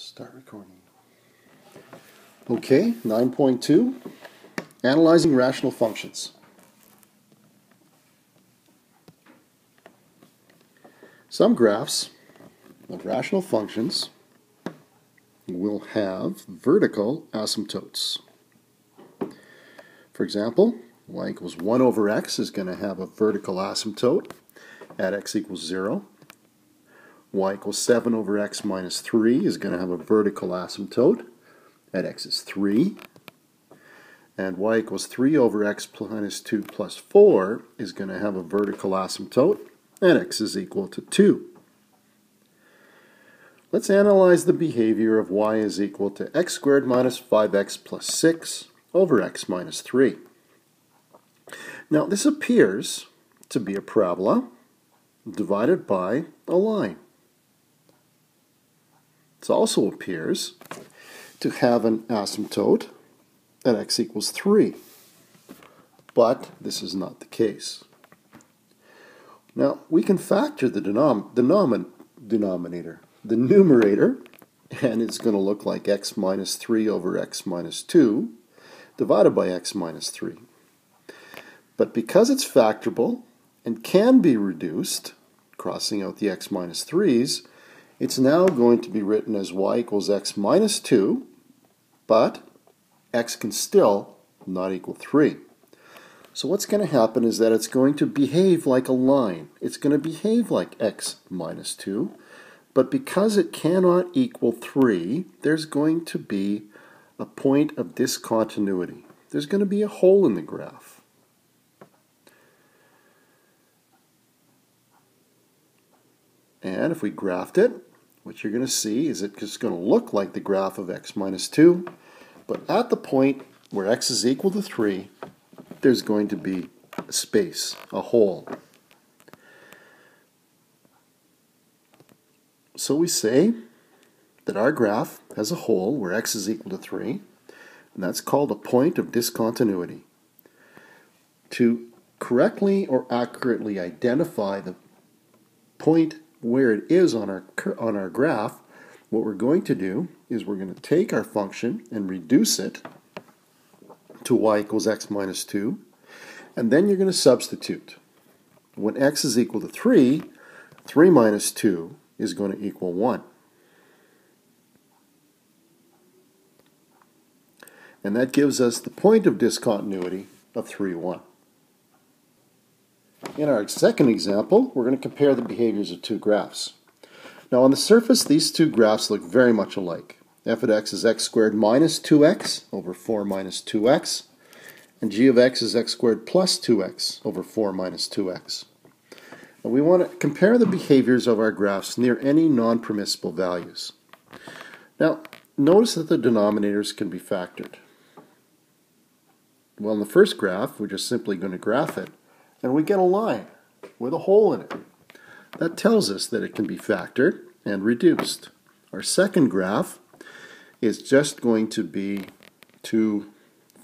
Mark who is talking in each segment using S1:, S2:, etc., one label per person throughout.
S1: Start recording. Okay, 9.2, analyzing rational functions. Some graphs of rational functions will have vertical asymptotes. For example, y equals 1 over x is going to have a vertical asymptote at x equals 0. Y equals 7 over x minus 3 is going to have a vertical asymptote at x is 3. And y equals 3 over x minus 2 plus 4 is going to have a vertical asymptote at x is equal to 2. Let's analyze the behavior of y is equal to x squared minus 5x plus 6 over x minus 3. Now this appears to be a parabola divided by a line. It also appears to have an asymptote at x equals 3. But this is not the case. Now we can factor the numerator, and it's going to look like x minus 3 over x minus 2 divided by x minus 3. But because it's factorable and can be reduced, crossing out the x minus 3's, it's now going to be written as y equals x minus 2, but x can still not equal 3. So what's going to happen is that it's going to behave like a line. It's going to behave like x minus 2, but because it cannot equal 3, there's going to be a point of discontinuity. There's going to be a hole in the graph. And if we graphed it, what you're going to see is it's just going to look like the graph of x minus 2, but at the point where x is equal to 3, there's going to be a space, a hole. So we say that our graph has a hole where x is equal to 3, and that's called a point of discontinuity. To correctly or accurately identify the point where it is on our graph, what we're going to do is we're going to take our function and reduce it to y equals x minus 2, and then you're going to substitute. When x is equal to 3, 3 minus 2 is going to equal 1. And that gives us the point of discontinuity of 3, 1. In our second example, we're going to compare the behaviors of two graphs. Now on the surface, these two graphs look very much alike. F of x is x squared minus 2x over 4 minus 2x, and g of x is x squared plus 2x over 4 minus 2x. And we want to compare the behaviors of our graphs near any non-permissible values. Now, notice that the denominators can be factored. Well, in the first graph, we're just simply going to graph it, and we get a line with a hole in it. That tells us that it can be factored and reduced. Our second graph is just going to be two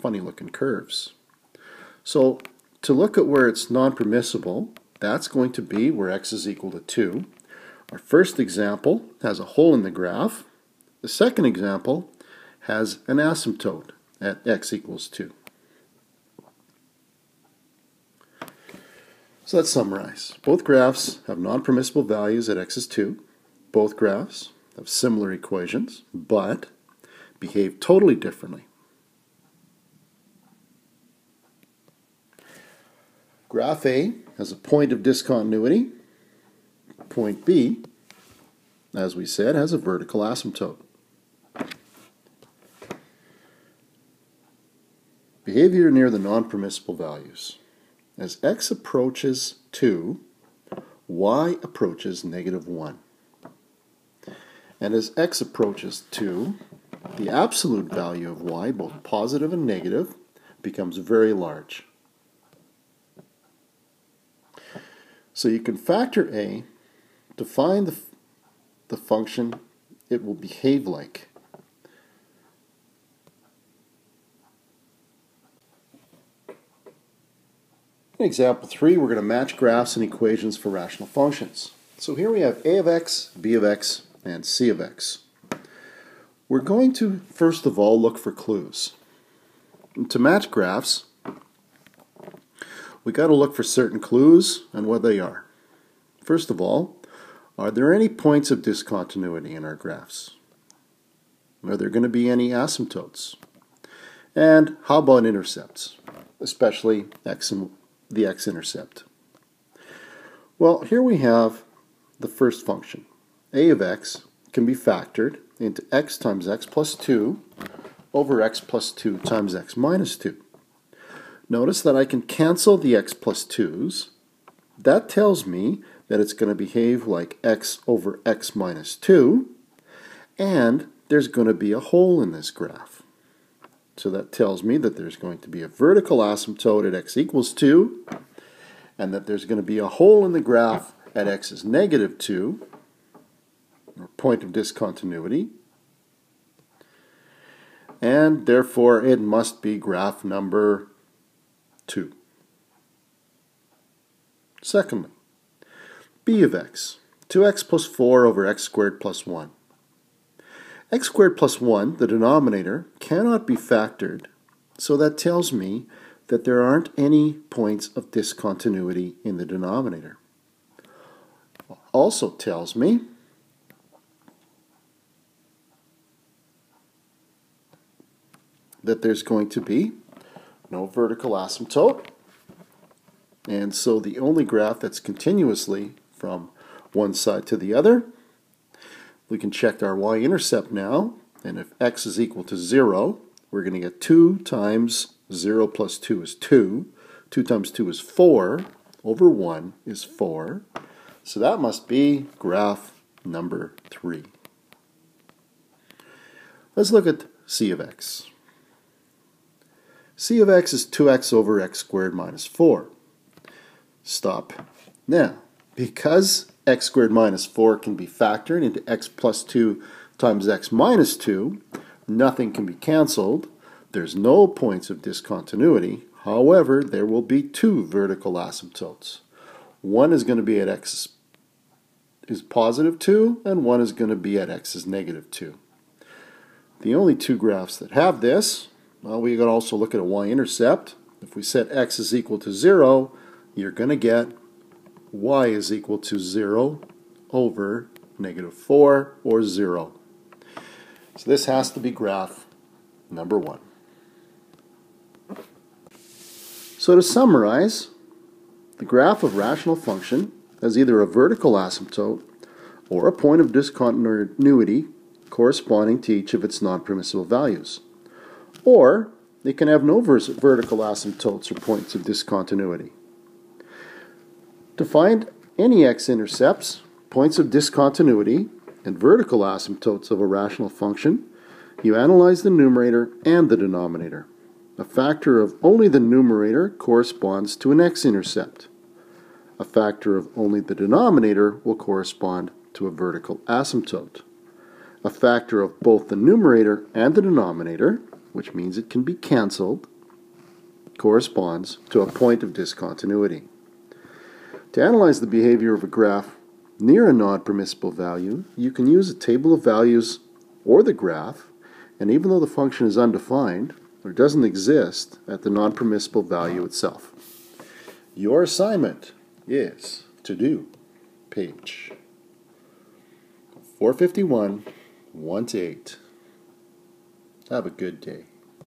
S1: funny-looking curves. So, to look at where it's non-permissible, that's going to be where x is equal to 2. Our first example has a hole in the graph. The second example has an asymptote at x equals 2. So let's summarize. Both graphs have non-permissible values at x is 2. Both graphs have similar equations, but behave totally differently. Graph A has a point of discontinuity. Point B, as we said, has a vertical asymptote. Behavior near the non-permissible values. As x approaches 2, y approaches negative 1. And as x approaches 2, the absolute value of y, both positive and negative, becomes very large. So you can factor A to find the function it will behave like. In example 3, we're going to match graphs and equations for rational functions. So here we have a of x, b of x, and c of x. We're going to, first of all, look for clues. And to match graphs, we got to look for certain clues and what they are. First of all, are there any points of discontinuity in our graphs? Are there going to be any asymptotes? And how about intercepts, especially the x-intercept? Well, here we have the first function. A of x can be factored into x times x plus 2 over x plus 2 times x minus 2. Notice that I can cancel the x plus 2's. That tells me that it's going to behave like x over x minus 2, and there's going to be a hole in this graph. So that tells me that there's going to be a vertical asymptote at x equals 2, and that there's going to be a hole in the graph at x is negative 2, or point of discontinuity, and therefore it must be graph number 2. Secondly, b of x, 2x plus 4 over x squared plus 1. X squared plus 1, the denominator, cannot be factored, so that tells me that there aren't any points of discontinuity in the denominator. Also tells me that there's going to be no vertical asymptote, and so the only graph that's continuously from one side to the other. We can check our y-intercept now, and if x is equal to 0, we're going to get 2 times 0 plus 2 is 2. 2 times 2 is 4, over 1 is 4. So that must be graph number 3. Let's look at c of x. c of x is 2x over x squared minus 4. Stop. Now, because x squared minus 4 can be factored into x plus 2 times x minus 2, nothing can be canceled. There's no points of discontinuity. However, there will be 2 vertical asymptotes. One is going to be at x is positive 2, and one is going to be at x is negative 2. The only 2 graphs that have this, well, we can also look at a y-intercept. If we set x is equal to 0, you're going to get y is equal to 0 over negative 4 or 0. So this has to be graph number 1. So to summarize, the graph of rational function has either a vertical asymptote or a point of discontinuity corresponding to each of its non-permissible values. Or it can have no vertical asymptotes or points of discontinuity. To find any x-intercepts, points of discontinuity, and vertical asymptotes of a rational function, you analyze the numerator and the denominator. A factor of only the numerator corresponds to an x-intercept. A factor of only the denominator will correspond to a vertical asymptote. A factor of both the numerator and the denominator, which means it can be cancelled, corresponds to a point of discontinuity. To analyze the behavior of a graph near a non-permissible value, you can use a table of values or the graph, and even though the function is undefined or doesn't exist at the non-permissible value itself. Your assignment is to do page 451, 1 to 8. Have a good day.